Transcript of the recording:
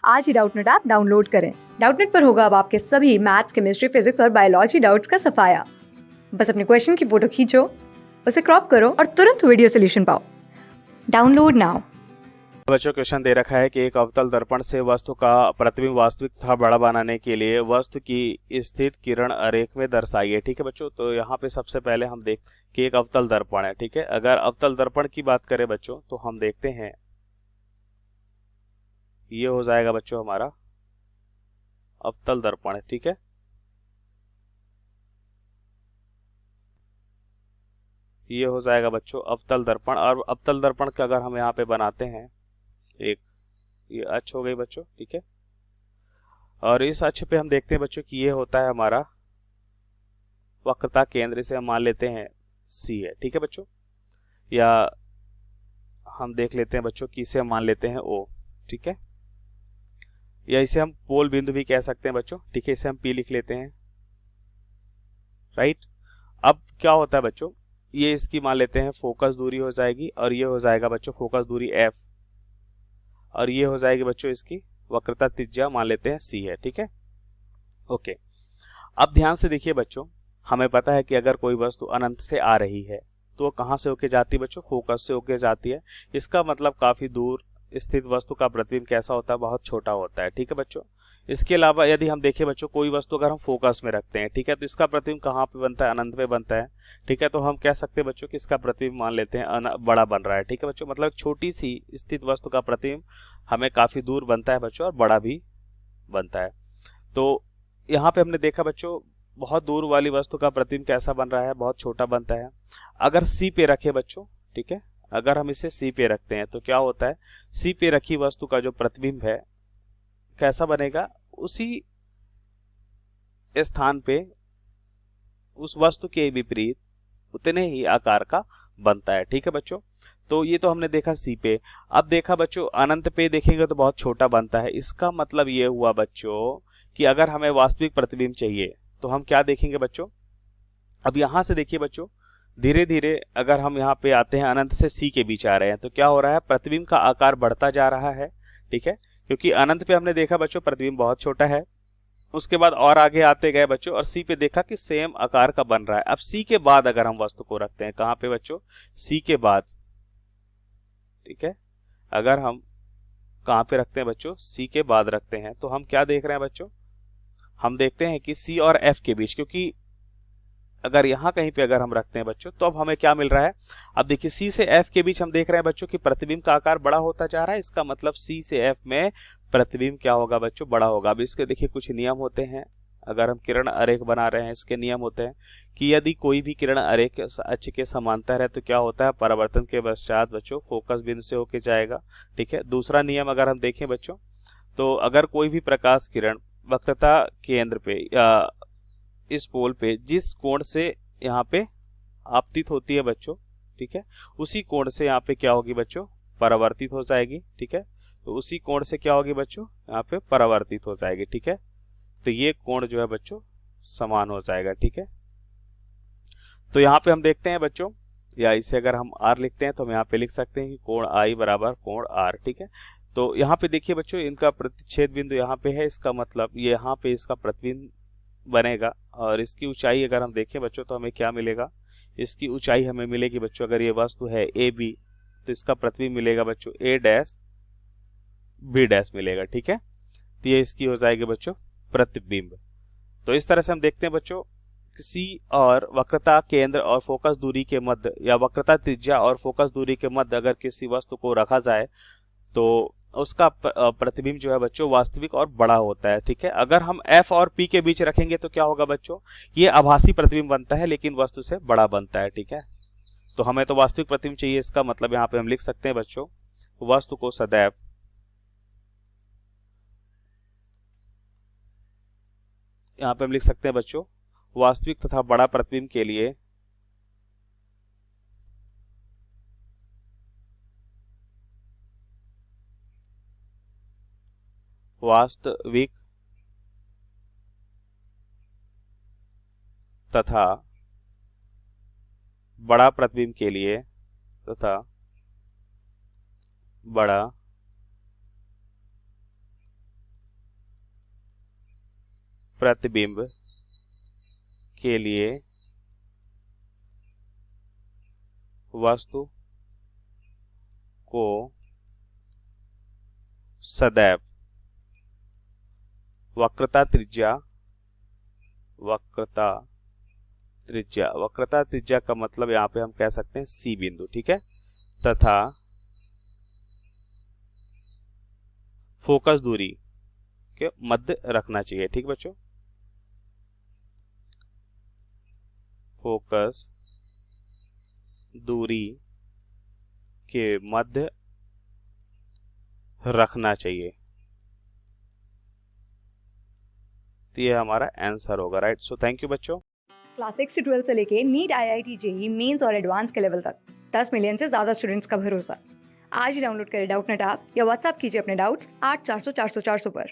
आज ही Doubtnut app download करें। Doubtnut पर होगा अब आपके सभी मैथ्स, केमिस्ट्री, फिजिक्स और बायोलॉजी डाउट्स का सफाया। बस अपने क्वेश्चन की फोटो खींचो, उसे क्रॉप करो और तुरंत वीडियो सोल्यूशन पाओ। Download now. बच्चों क्वेश्चन दे रखा है कि एक अवतल दर्पण से वस्तु का प्रतिबिंब वास्तविक तथा बड़ा बनाने के लिए वस्तु की स्थित किरण आरेख में दर्शाइए। ठीक है बच्चों, तो यहाँ पे सबसे पहले हम देख कि एक अवतल दर्पण है। ठीक है, अगर अवतल दर्पण की बात करें बच्चों तो हम देखते हैं ये हो जाएगा बच्चों हमारा अवतल दर्पण है। ठीक है, ये हो जाएगा बच्चों अवतल दर्पण। और अवतल दर्पण का अगर हम यहाँ पे बनाते हैं एक, ये अक्ष हो गई बच्चों। ठीक है, और इस अक्ष पे हम देखते हैं बच्चों कि ये होता है हमारा वक्रता केंद्र, इसे हम मान लेते हैं सी है। ठीक है बच्चों, या हम देख लेते हैं बच्चों कि इसे हम मान लेते हैं ओ। ठीक है, या इसे हम पोल बिंदु भी कह सकते हैं बच्चों। ठीक है, इसे हम पी लिख लेते हैं। राइट, अब क्या होता है बच्चों, ये इसकी मान लेते हैं फोकस दूरी हो जाएगी, और ये हो जाएगा बच्चों फोकस दूरी एफ, और ये हो जाएगी बच्चों इसकी वक्रता त्रिज्या मान लेते हैं सी है। ठीक है, ओके। अब ध्यान से देखिए बच्चों, हमें पता है कि अगर कोई वस्तु अनंत से आ रही है तो वो कहाँ से होके जाती है बच्चों, फोकस से होके जाती है। इसका मतलब काफी दूर स्थित वस्तु का प्रतिबिंब कैसा होता है, बहुत छोटा होता है। ठीक है बच्चों, इसके अलावा यदि हम देखें बच्चों कोई वस्तु अगर हम फोकस में रखते हैं, ठीक है, तो इसका प्रतिबिंब कहाँ पे बनता है, अनंत में बनता है। ठीक है, तो हम कह सकते हैं बच्चों कि इसका प्रतिबिंब मान लेते हैं बड़ा बन रहा है। ठीक है बच्चों, मतलब छोटी सी स्थित वस्तु का प्रतिबिंब हमें काफी दूर बनता है बच्चों, और बड़ा भी बनता है। तो यहाँ पे हमने देखा बच्चों बहुत दूर वाली वस्तु का प्रतिबिंब कैसा बन रहा है, बहुत छोटा बनता है। अगर सी पे रखे बच्चों, ठीक है, अगर हम इसे सी पे रखते हैं तो क्या होता है, सी पे रखी वस्तु का जो प्रतिबिंब है कैसा बनेगा, उसी स्थान पे उस वस्तु के विपरीत उतने ही आकार का बनता है। ठीक है बच्चों, तो ये तो हमने देखा सी पे। अब देखा बच्चों अनंत पे देखेंगे तो बहुत छोटा बनता है। इसका मतलब ये हुआ बच्चों कि अगर हमें वास्तविक प्रतिबिंब चाहिए तो हम क्या देखेंगे बच्चों, अब यहां से देखिए बच्चों धीरे धीरे अगर हम यहाँ पे आते हैं अनंत से सी के बीच आ रहे हैं तो क्या हो रहा है, प्रतिबिंब का आकार बढ़ता जा रहा है। ठीक है, क्योंकि अनंत पे हमने देखा बच्चों प्रतिबिंब बहुत छोटा है, उसके बाद और आगे आते गए बच्चों और सी पे देखा कि सेम आकार का बन रहा है। अब सी के बाद अगर हम वस्तु को रखते हैं कहां पे बच्चों, सी के बाद। ठीक है, अगर हम कहां पे रखते हैं बच्चों, सी के बाद रखते हैं तो हम क्या देख रहे हैं बच्चों, हम देखते हैं कि सी और एफ के बीच, क्योंकि अगर यहां कहीं पे अगर हम रखते हैं बच्चों तो अब हमें क्या मिल रहा है, अब देखिए सी से एफ के बीच हम देख रहे हैं बच्चों कि प्रतिबिंब का आकार बड़ा होता जा रहा है। इसका मतलब सी से एफ में प्रतिबिंब क्या होगा बच्चों, बड़ा होगा। अब इसके देखिए कुछ नियम होते हैं, अगर हम किरण आरेख बना रहे हैं इसके नियम होते हैं कि यदि कोई भी किरण आरेख अक्ष के समांतर है तो क्या होता है, परावर्तन के पश्चात बच्चों फोकस बिंदु से होके जाएगा। ठीक है, दूसरा नियम अगर हम देखें बच्चों तो अगर कोई भी प्रकाश किरण वक्रता केंद्र पे या इस पोल पे जिस कोण से यहाँ पे आपतित होती है बच्चों, ठीक है, उसी कोण से यहाँ पे क्या होगी बच्चों, परावर्तित हो जाएगी। ठीक है, तो उसी कोण से क्या होगी बच्चों, यहाँ पे परावर्तित हो जाएगी। ठीक है, तो ये कोण जो है बच्चों समान हो जाएगा। ठीक है, तो यहाँ पे हम देखते हैं बच्चों, या इसे अगर हम आर लिखते हैं तो हम यहाँ पे लिख सकते हैं कि कोण आई बराबर कोण आर। ठीक है, तो यहाँ पे देखिए बच्चों इनका प्रतिच्छेद बिंदु यहाँ पे है, इसका मतलब ये यहाँ पे इसका प्रतिबिंब बनेगा। और इसकी ऊंचाई अगर हम देखें बच्चों तो हमें क्या मिलेगा, इसकी ऊंचाई हमें मिलेगी बच्चों, अगर ये वस्तु है ए बी तो इसका प्रतिबिंब मिलेगा बच्चों ए डैश बी डैश मिलेगा। ठीक है, तो ये इसकी हो जाएगी बच्चों प्रतिबिंब। तो इस तरह से हम देखते हैं बच्चों सी और वक्रता केंद्र और फोकस दूरी के मध्य, या वक्रता त्रिज्या और फोकस दूरी के मध्य अगर किसी वस्तु को रखा जाए तो उसका प्रतिबिंब जो है बच्चों वास्तविक और बड़ा होता है। ठीक है, अगर हम F और P के बीच रखेंगे तो क्या होगा बच्चों, ये आभासी प्रतिबिंब बनता है लेकिन वस्तु से बड़ा बनता है। ठीक है, तो हमें तो वास्तविक प्रतिबिंब चाहिए, इसका मतलब यहाँ पे हम लिख सकते हैं बच्चों वस्तु को सदैव यहाँ पे हम लिख सकते हैं बच्चों वास्तविक तथा बड़ा प्रतिबिंब के लिए वास्तविक तथा बड़ा प्रतिबिंब के लिए तथा बड़ा प्रतिबिंब के लिए वस्तु को सदैव वक्रता त्रिज्या का मतलब यहाँ पे हम कह सकते हैं सी बिंदु, ठीक है, तथा फोकस दूरी के मध्य रखना चाहिए। ठीक बच्चों, फोकस दूरी के मध्य रखना चाहिए। तो ये हमारा आंसर होगा, राइट। सो थैंक यू बच्चों। क्लास 6 से 12 से लेके नीट, IIT, जेईई मेंस और एडवांस के लेवल तक 10 मिलियन से ज़्यादा स्टूडेंट्स का भरोसा। आज ही डाउनलोड करें डाउटनेट ऐप या व्हाट्सएप कीजिए अपने डाउट्स 8400 400 400 पर।